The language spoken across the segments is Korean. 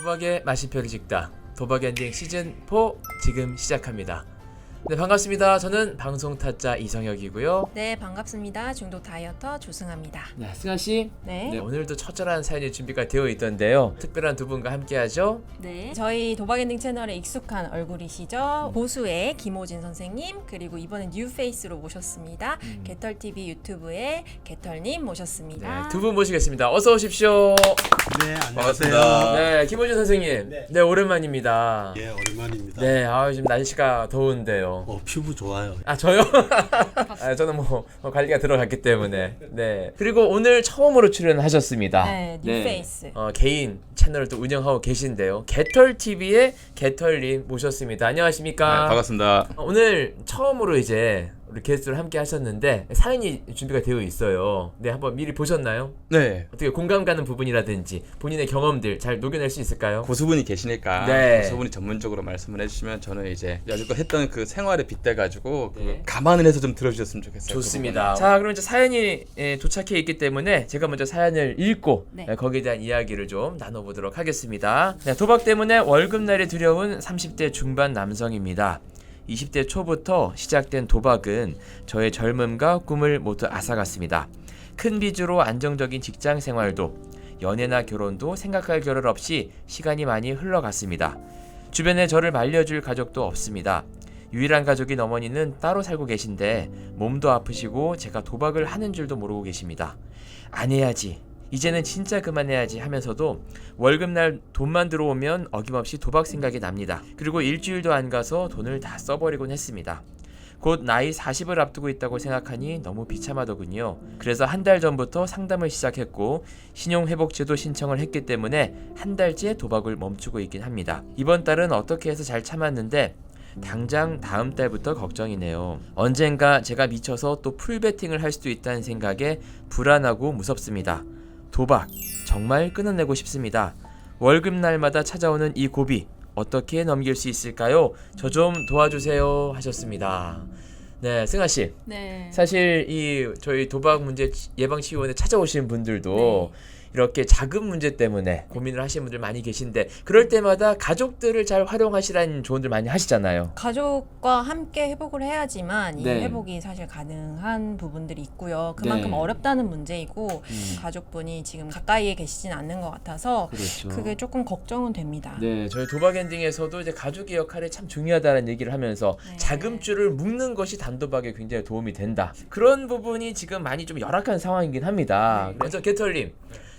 도박의 마심표를 찍다 도박 엔딩 시즌 4 지금 시작합니다. 네, 반갑습니다. 저는 방송 타짜 이성혁이고요. 네, 반갑습니다. 중독 다이어터 조승아입니다. 네, 승아 씨. 네. 오늘도 처절한 사연이 준비가 되어 있던데요. 특별한 두 분과 함께하죠. 네. 저희 도박 엔딩 채널에 익숙한 얼굴이시죠. 보수의 김호진 선생님, 그리고 이번엔 뉴페이스로 모셨습니다. 개털 TV 유튜브의 개털님 모셨습니다. 네, 두 분 모시겠습니다. 어서 오십시오. 네, 반갑습니다. 안녕하세요. 네, 김호준 선생님. 네, 오랜만입니다. 예, 오랜만입니다. 네, 지금 날씨가 더운데요. 피부 좋아요. 아, 저요? 저는 관리가 들어갔기 때문에. 네. 그리고 오늘 처음으로 출연하셨습니다. 네, 뉴페이스. 개인 채널을 또 운영하고 계신데요. 개털 TV의 개털님 모셨습니다. 안녕하십니까? 네, 반갑습니다. 오늘 처음으로 이제 우리 게스트를 함께 하셨는데 사연이 준비가 되어 있어요. 네, 한번 미리 보셨나요? 네. 어떻게 공감 가는 부분이라든지 본인의 경험들 잘 녹여낼 수 있을까요? 고수분이 계시니까 네. 고수분이 전문적으로 말씀을 해주시면 저는 이제 여지껏 했던 그 생활에 빗대가지고 네. 감안을 해서 좀 들어주셨으면 좋겠어요. 좋습니다. 자, 그럼 이제 사연이 도착해 있기 때문에 제가 먼저 사연을 읽고 네. 거기에 대한 이야기를 좀 나눠보도록 하겠습니다. 네, 도박 때문에 월급날이 두려운 30대 중반 남성입니다. 20대 초부터 시작된 도박은 저의 젊음과 꿈을 모두 앗아갔습니다. 큰 빚으로 안정적인 직장 생활도 연애나 결혼도 생각할 겨를 없이 시간이 많이 흘러갔습니다. 주변에 저를 말려줄 가족도 없습니다. 유일한 가족인 어머니는 따로 살고 계신데 몸도 아프시고 제가 도박을 하는 줄도 모르고 계십니다. 안 해야지, 이제는 진짜 그만해야지 하면서도 월급날 돈만 들어오면 어김없이 도박 생각이 납니다. 그리고 일주일도 안 가서 돈을 다 써버리곤 했습니다. 곧 나이 40을 앞두고 있다고 생각하니 너무 비참하더군요. 그래서 한 달 전부터 상담을 시작했고 신용회복제도 신청을 했기 때문에 한 달째 도박을 멈추고 있긴 합니다. 이번 달은 어떻게 해서 잘 참았는데 당장 다음 달부터 걱정이네요. 언젠가 제가 미쳐서 또 풀베팅을 할 수도 있다는 생각에 불안하고 무섭습니다. 도박 정말 끊어내고 싶습니다. 월급날마다 찾아오는 이 고비 어떻게 넘길 수 있을까요? 저 좀 도와주세요 하셨습니다. 네, 승아 씨. 네. 사실 이 저희 도박 문제 예방 치유원에 찾아오시는 분들도 이렇게 자금 문제 때문에 고민을 하시는 분들 많이 계신데 그럴 때마다 가족들을 잘 활용하시라는 조언들 많이 하시잖아요. 가족과 함께 회복을 해야지만 이 네. 회복이 사실 가능한 부분들이 있고요. 그만큼 네. 어렵다는 문제이고 가족분이 지금 가까이에 계시진 않는 것 같아서 그렇죠. 그게 조금 걱정은 됩니다. 네, 저희 도박 엔딩에서도 이제 가족의 역할이 참 중요하다는 얘기를 하면서 네. 자금줄을 묶는 것이 단도박에 굉장히 도움이 된다. 그런 부분이 지금 많이 좀 열악한 상황이긴 합니다. 그래서 개털님,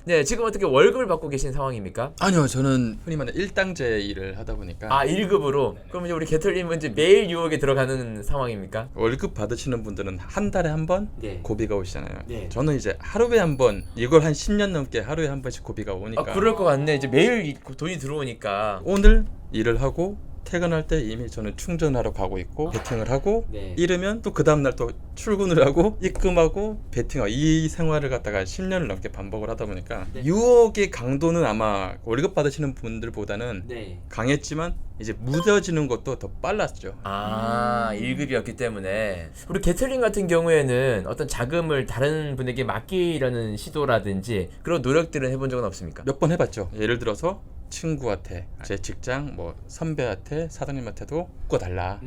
네, 지금 어떻게 월급을 받고 계신 상황입니까? 아니요, 저는 흔히 말하는 일당제 일을 하다 보니까 1급으로. 그럼 이제 우리 개털님은 이제 매일 유혹에 들어가는 상황입니까? 월급 받으시는 분들은 한 달에 한 번 네. 고비가 오시잖아요. 네. 저는 이제 하루에 한 번, 이걸 한 10년 넘게 하루에 한 번씩 고비가 오니까 그럴 것 같네. 이제 매일 돈이 들어오니까. 오늘 일을 하고 퇴근할 때 이미 저는 충전하러 가고 있고 베팅을 하고 네. 이르면 또 그 다음날 또 출근을 하고 입금하고 베팅하고 이 생활을 갖다가 10년을 넘게 반복을 하다 보니까 네. 유혹의 강도는 아마 월급 받으시는 분들보다는 네. 강했지만 이제 무뎌지는 것도 더 빨랐죠. 1급이었기 때문에 우리 개틀링 같은 경우에는 어떤 자금을 다른 분에게 맡기려는 시도라든지 그런 노력들은 해본 적은 없습니까? 몇 번 해봤죠. 예를 들어서 친구한테, 제 직장 뭐 선배한테, 사장님한테도 묶어달라.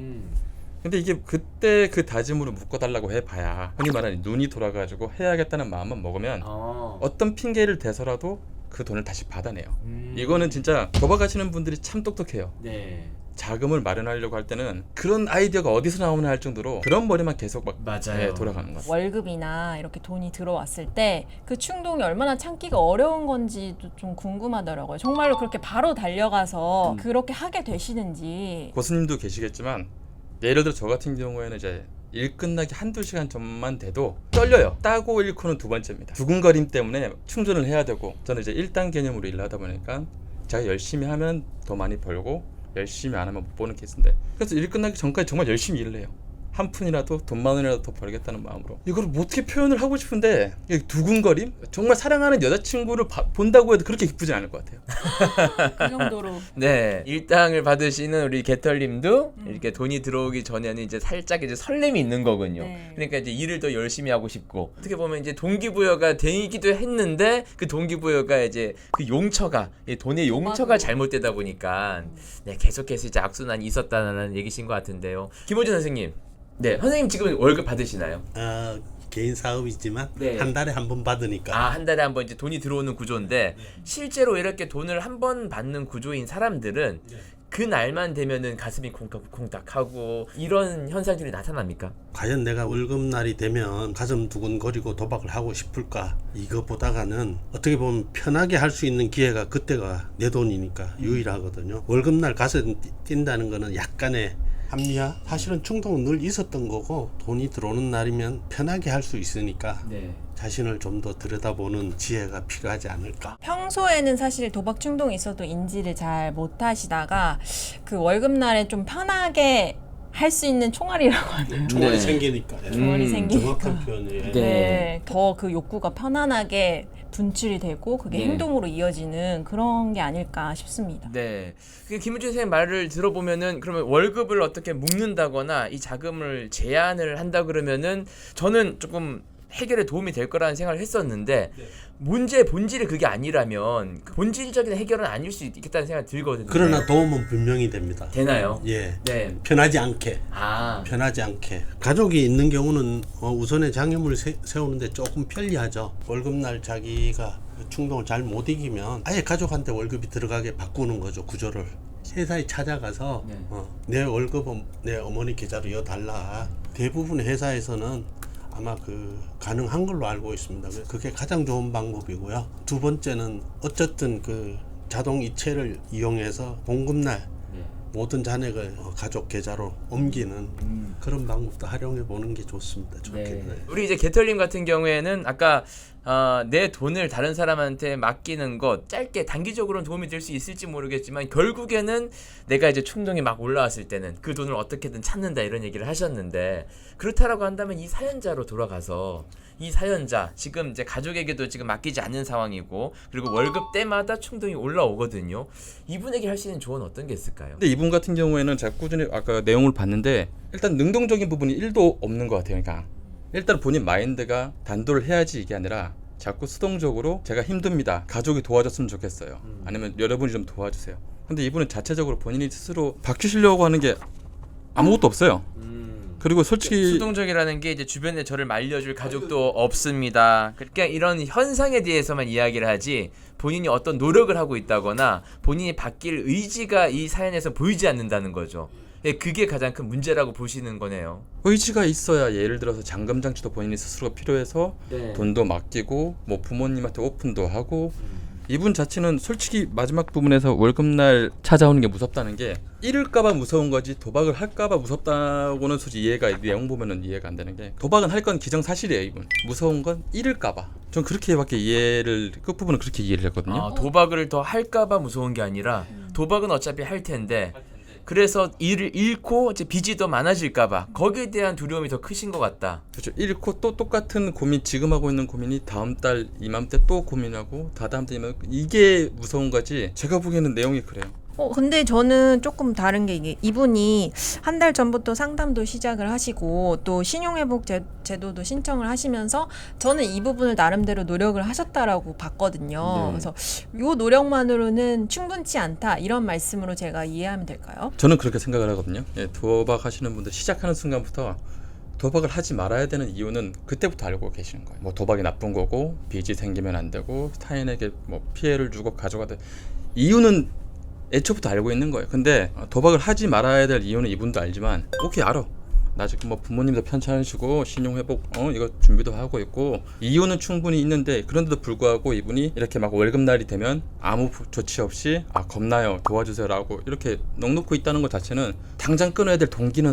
근데 이게 그때 그 다짐으로 묶어달라고 해봐야 흔히 말하는 눈이 돌아가지고 해야겠다는 마음만 먹으면 어떤 핑계를 대서라도 그 돈을 다시 받아내요. 이거는 진짜 도박하시는 분들이 참 똑똑해요. 네. 자금을 마련하려고 할 때는 그런 아이디어가 어디서 나오나 할 정도로 그런 머리만 계속 막 맞아요. 돌아가는 것 같아요. 월급이나 이렇게 돈이 들어왔을 때 그 충동이 얼마나 참기가 어려운 건지도 좀 궁금하더라고요. 정말로 그렇게 바로 달려가서 그렇게 하게 되시는지. 고수님도 계시겠지만 예를 들어 저 같은 경우에는 이제 일 끝나기 한두 시간 전만 돼도 떨려요. 따고 잃고는 두 번째입니다. 두근거림 때문에 충전을 해야 되고 저는 이제 1단 개념으로 일을 하다 보니까 제가 열심히 하면 더 많이 벌고 열심히 안 하면 못 버는 케이스인데 그래서 일 끝나기 전까지 정말 열심히 일을 해요. 한 푼이라도 돈만 원이라도 더 벌겠다는 마음으로 이걸 뭐 어떻게 표현을 하고 싶은데 이 두근거림? 정말 사랑하는 여자친구를 본다고 해도 그렇게 기쁘지 않을 것 같아요. 그 정도로. 네, 일당을 받으시는 우리 개털님도 이렇게 돈이 들어오기 전에는 이제 살짝 이제 설렘이 있는 거군요. 네. 그러니까 이제 일을 더 열심히 하고 싶고 어떻게 보면 이제 동기부여가 되기도 했는데 그 동기부여가 이제 그 용처가 이 돈의 용처가 도박으로. 잘못되다 보니까 네, 계속해서 이제 악순환이 있었다는 얘기신 것 같은데요. 김호준 선생님, 네, 선생님 지금 월급 받으시나요? 개인 사업이지만 네. 한 달에 한 번 받으니까 아, 한 달에 한 번 이제 돈이 들어오는 구조인데 실제로 이렇게 돈을 한 번 받는 구조인 사람들은 그 날만 되면은 가슴이 콩닥콩닥하고 이런 현상들이 나타납니까? 과연 내가 월급날이 되면 가슴 두근거리고 도박을 하고 싶을까? 이거 보다가는 어떻게 보면 편하게 할 수 있는 기회가 그때가 내 돈이니까 유일하거든요. 월급날 가서 뛴다는 거는 약간의 합리화? 사실은 충동은 늘 있었던 거고 돈이 들어오는 날이면 편하게 할 수 있으니까 네. 자신을 좀 더 들여다보는 지혜가 필요하지 않을까? 평소에는 사실 도박 충동이 있어도 인지를 잘 못하시다가 그 월급날에 좀 편하게 할 수 있는 총알이라고 하나요? 총알이 네. 생기니까. 총알이 생기니까. 정확한 표현이에요. 네, 더 그 욕구가 편안하게 분출이 되고 그게 네. 행동으로 이어지는 그런 게 아닐까 싶습니다. 네. 그 김우준 선생님 말을 들어보면은 그러면 월급을 어떻게 묶는다거나 이 자금을 제한을 한다 그러면은 저는 조금 해결에 도움이 될 거라는 생각을 했었는데 문제의 본질이 그게 아니라면 그 본질적인 해결은 아닐 수 있겠다는 생각이 들거든요. 그러나 도움은 분명히 됩니다. 되나요? 예. 네. 편하지 않게. 아. 편하지 않게. 가족이 있는 경우는 우선의 장애물을 세우는데 조금 편리하죠. 월급날 자기가 충동을 잘 못 이기면 아예 가족한테 월급이 들어가게 바꾸는 거죠. 구조를. 회사에 찾아가서 네. 내 월급은 내 어머니 계좌로 이어달라. 대부분의 회사에서는 아마 가능한 걸로 알고 있습니다. 그게 가장 좋은 방법이고요. 두 번째는 어쨌든 자동 이체를 이용해서 공급날 모든 잔액을 가족 계좌로 옮기는 그런 방법도 활용해 보는 게 좋습니다. 좋겠네요. 우리 이제 개털님 같은 경우에는 아까 내 돈을 다른 사람한테 맡기는 것 짧게 단기적으로는 도움이 될 수 있을지 모르겠지만 결국에는 내가 이제 충동이 막 올라왔을 때는 그 돈을 어떻게든 찾는다 이런 얘기를 하셨는데 그렇다라고 한다면 이 사연자로 돌아가서 이 사연자 지금 이제 가족에게도 지금 맡기지 않는 상황이고 그리고 월급 때마다 충동이 올라오거든요. 이분에게 할 수 있는 조언 어떤 게 있을까요? 근데 이분 같은 경우에는 제가 꾸준히 아까 내용을 봤는데 일단 능동적인 부분이 1도 없는 것 같아요. 그러니까 일단 본인 마인드가 단도를 해야지 이게 아니라 자꾸 수동적으로 제가 힘듭니다. 가족이 도와줬으면 좋겠어요. 아니면 여러분이 좀 도와주세요. 근데 이분은 자체적으로 본인이 스스로 바뀌시려고 하는 게 아무것도 없어요. 그리고 솔직히 수동적이라는 게 이제 주변에 저를 말려줄 가족도 없습니다. 그러니까 이런 현상에 대해서만 이야기를 하지 본인이 어떤 노력을 하고 있다거나 본인이 바뀔 의지가 이 사연에서 보이지 않는다는 거죠. 예, 그게 가장 큰 문제라고 보시는 거네요. 의지가 있어야 예를 들어서 잔금장치도 본인이 스스로가 필요해서 돈도 맡기고 뭐 부모님한테 오픈도 하고 이분 자체는 솔직히 마지막 부분에서 월급날 찾아오는 게 무섭다는 게 잃을까봐 무서운 거지 도박을 할까봐 무섭다고는 솔직히 이해가 내용 보면은 이해가 안 되는 게 도박은 할 건 기정사실이에요. 이분 무서운 건 잃을까봐 전 그렇게밖에 이해를 끝부분은 그렇게 이해를 했거든요. 도박을 더 할까봐 무서운 게 아니라 도박은 어차피 할 텐데 그래서 일을 잃고 이제 빚이 더 많아질까봐 거기에 대한 두려움이 더 크신 것 같다. 그렇죠. 잃고 또 똑같은 고민 지금 하고 있는 고민이 다음 달 이맘때 또 고민하고 다다음 때 이게 무서운 거지. 제가 보기에는 내용이 그래요. 근데 저는 조금 다른 게 이게 이분이 한 달 전부터 상담도 시작을 하시고 또 신용회복 제도도 신청을 하시면서 저는 이 부분을 나름대로 노력을 하셨다라고 봤거든요. 네. 그래서 이 노력만으로는 충분치 않다 이런 말씀으로 제가 이해하면 될까요? 저는 그렇게 생각을 하거든요. 예, 도박 하시는 분들 시작하는 순간부터 도박을 하지 말아야 되는 이유는 그때부터 알고 계시는 거예요. 뭐 도박이 나쁜 거고 빚이 생기면 안 되고 타인에게 뭐 피해를 주고 가져가다 이유는 애초부터 알고 있는 거예요. 근데 도박을 하지 말아야 될 이유는 이분도 알지만 오케이 알아. 나 지금 뭐 부모님도 편찮으시고 신용회복 이거 준비도 하고 있고 이유는 충분히 있는데 그런데도 불구하고 이분이 이렇게 막 월급날이 되면 아무 조치 없이 겁나요 도와주세요라고 이렇게 넉놓고 있다는 것 자체는 당장 끊어야 될 동기는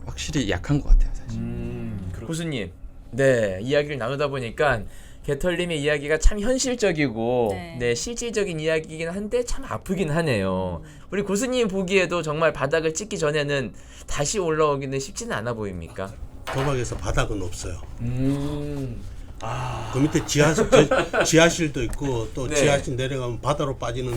확실히 약한 것 같아요. 사실. 교수님, 네 이야기를 나누다 보니까 개털님의 이야기가 참 현실적이고 네. 네, 실질적인 이야기이긴 한데 참 아프긴 하네요. 우리 고수님 보기에도 정말 바닥을 찍기 전에는 다시 올라오기는 쉽지는 않아 보입니까? 도박에서 바닥은 없어요. 아, 그 밑에 지하실도 있고 또 네. 지하실 내려가면 바다로 빠지는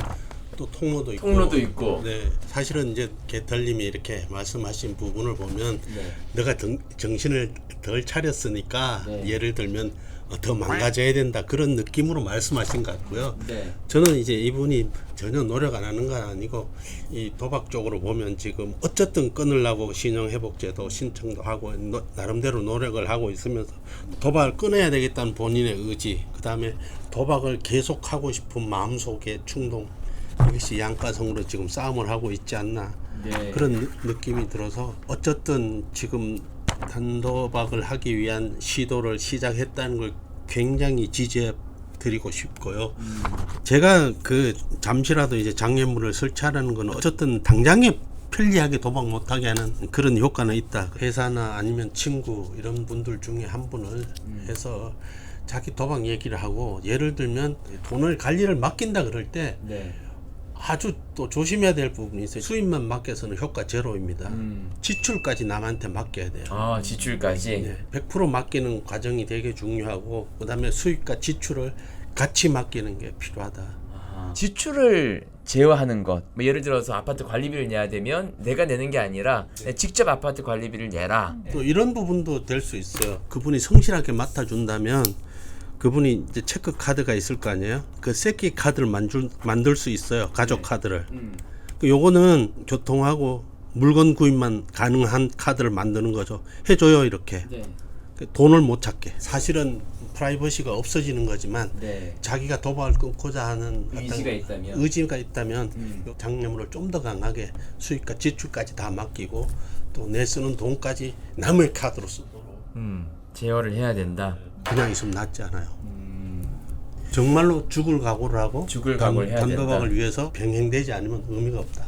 또 통로도 있고. 통로도 있고. 네, 사실은 이제 개털님이 이렇게 말씀하신 부분을 보면 네. 너가 정신을 덜 차렸으니까 네. 예를 들면 더 망가져야 된다 그런 느낌으로 말씀하신 것 같고요. 네. 저는 이제 이분이 전혀 노력 안 하는 건 아니고 이 도박 쪽으로 보면 지금 어쨌든 끊으려고 신용회복제도 신청도 하고 나름대로 노력을 하고 있으면서 도박을 끊어야 되겠다는 본인의 의지, 그 다음에 도박을 계속하고 싶은 마음속의 충동, 이것이 양가성으로 지금 싸움을 하고 있지 않나 네. 그런 느낌이 들어서 어쨌든 지금 단도박을 하기 위한 시도를 시작했다는 걸 굉장히 지지해 드리고 싶고요. 제가 그 잠시라도 이제 장애물을 설치하라는 건 어쨌든 당장에 편리하게 도박 못하게 하는 그런 효과는 있다. 회사나 아니면 친구 이런 분들 중에 한 분을 해서 자기 도박 얘기를 하고, 예를 들면 돈을 관리를 맡긴다 그럴 때 네. 아주 또 조심해야 될 부분이 있어요. 수입만 맡겨서는 효과 제로입니다. 지출까지 남한테 맡겨야 돼요. 아, 지출까지. 네, 100% 맡기는 과정이 되게 중요하고, 그 다음에 수입과 지출을 같이 맡기는 게 필요하다. 지출을 제어하는 것. 뭐 예를 들어서 아파트 관리비를 내야 되면 내가 내는 게 아니라 직접 아파트 관리비를 내라. 또 이런 부분도 될 수 있어요. 그분이 성실하게 맡아준다면 그분이 이제 체크 카드가 있을 거 아니에요. 그 새끼 카드를 만들 수 있어요. 가족 카드를. 요거는 교통하고 물건 구입만 가능한 카드를 만드는 거죠. 해줘요 이렇게. 네. 돈을 못 찾게. 사실은 프라이버시가 없어지는 거지만 네. 자기가 도박을 끊고자 하는 의지가 있다면. 의지가 있다면 요 장려물을 좀 더 강하게 수입과 지출까지 다 맡기고 또 내 쓰는 돈까지 남의 카드로 쓰도록 제어를 해야 된다. 그냥 있으면 낫지 않아요. 정말로 죽을 각오를 하고 죽을 각오를 해야 단도박을 된다. 위해서 병행되지 않으면 의미가 없다.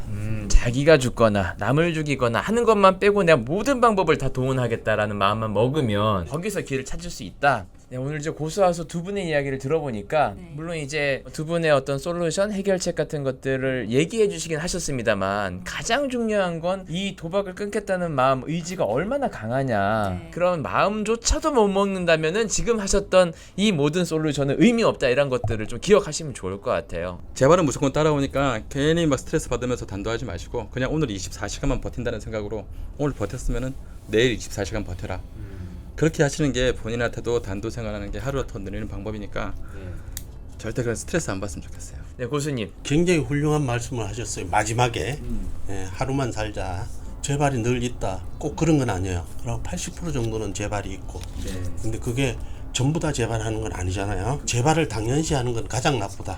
자기가 죽거나 남을 죽이거나 하는 것만 빼고 내가 모든 방법을 다 동원하겠다라는 마음만 먹으면 거기서 길을 찾을 수 있다. 네, 오늘 이제 고수와수 두 분의 이야기를 들어보니까 네. 물론 이제 두 분의 어떤 솔루션 해결책 같은 것들을 얘기해 주시긴 하셨습니다만 가장 중요한 건 이 도박을 끊겠다는 마음, 의지가 얼마나 강하냐. 네. 그런 마음조차도 못 먹는다면은 지금 하셨던 이 모든 솔루션은 의미 없다, 이런 것들을 좀 기억하시면 좋을 것 같아요. 제 말은 무조건 따라오니까 괜히 막 스트레스 받으면서 단도하지 마시고 그냥 오늘 24시간만 버틴다는 생각으로 오늘 버텼으면은 내일 24시간 버텨라. 그렇게 하시는 게 본인한테도 단도 생활하는 게 하루 더 늘리는 방법이니까 절대 그런 스트레스 안 받으면 좋겠어요. 네, 고수님. 굉장히 훌륭한 말씀을 하셨어요. 마지막에 예, 하루만 살자. 재발이 늘 있다. 꼭 그런 건 아니에요. 그리고 80% 정도는 재발이 있고. 네. 근데 그게 전부 다 재발하는 건 아니잖아요. 재발을 당연시하는 건 가장 나쁘다.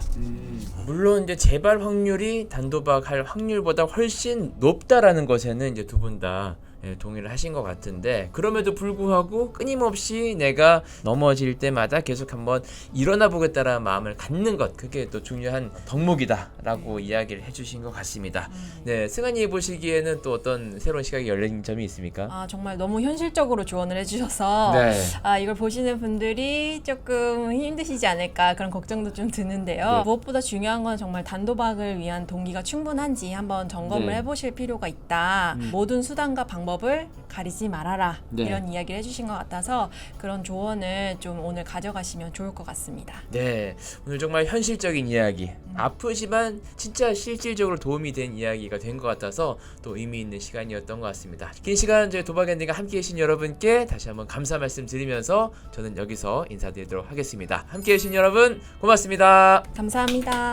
물론 이제 재발 확률이 단도박할 확률보다 훨씬 높다라는 것에는 이제 두 분 다 동의를 하신 것 같은데, 그럼에도 불구하고 끊임없이 내가 넘어질 때마다 계속 한번 일어나 보겠다라는 마음을 갖는 것, 그게 또 중요한 덕목이다라고 이야기를 해주신 것 같습니다. 네, 승환이 보시기에는 또 어떤 새로운 시각이 열린 점이 있습니까? 아, 정말 너무 현실적으로 조언을 해주셔서 네. 아, 이걸 보시는 분들이 조금 힘드시지 않을까 그런 걱정도 좀 드는데요. 네. 무엇보다 중요한 건 정말 단도박을 위한 동기가 충분한지 한번 점검을 네. 해보실 필요가 있다. 모든 수단과 방법을 가리지 말아라. 네. 이런 이야기를 해주신 것 같아서 그런 조언을 좀 오늘 가져가시면 좋을 것 같습니다. 네, 오늘 정말 현실적인 이야기, 아프지만 진짜 실질적으로 도움이 된 이야기가 된 것 같아서 또 의미 있는 시간이었던 것 같습니다. 긴 시간 저희 도박엔딩과 함께 계신 여러분께 다시 한번 감사 말씀 드리면서 저는 여기서 인사드리도록 하겠습니다. 함께 계신 여러분 고맙습니다. 감사합니다.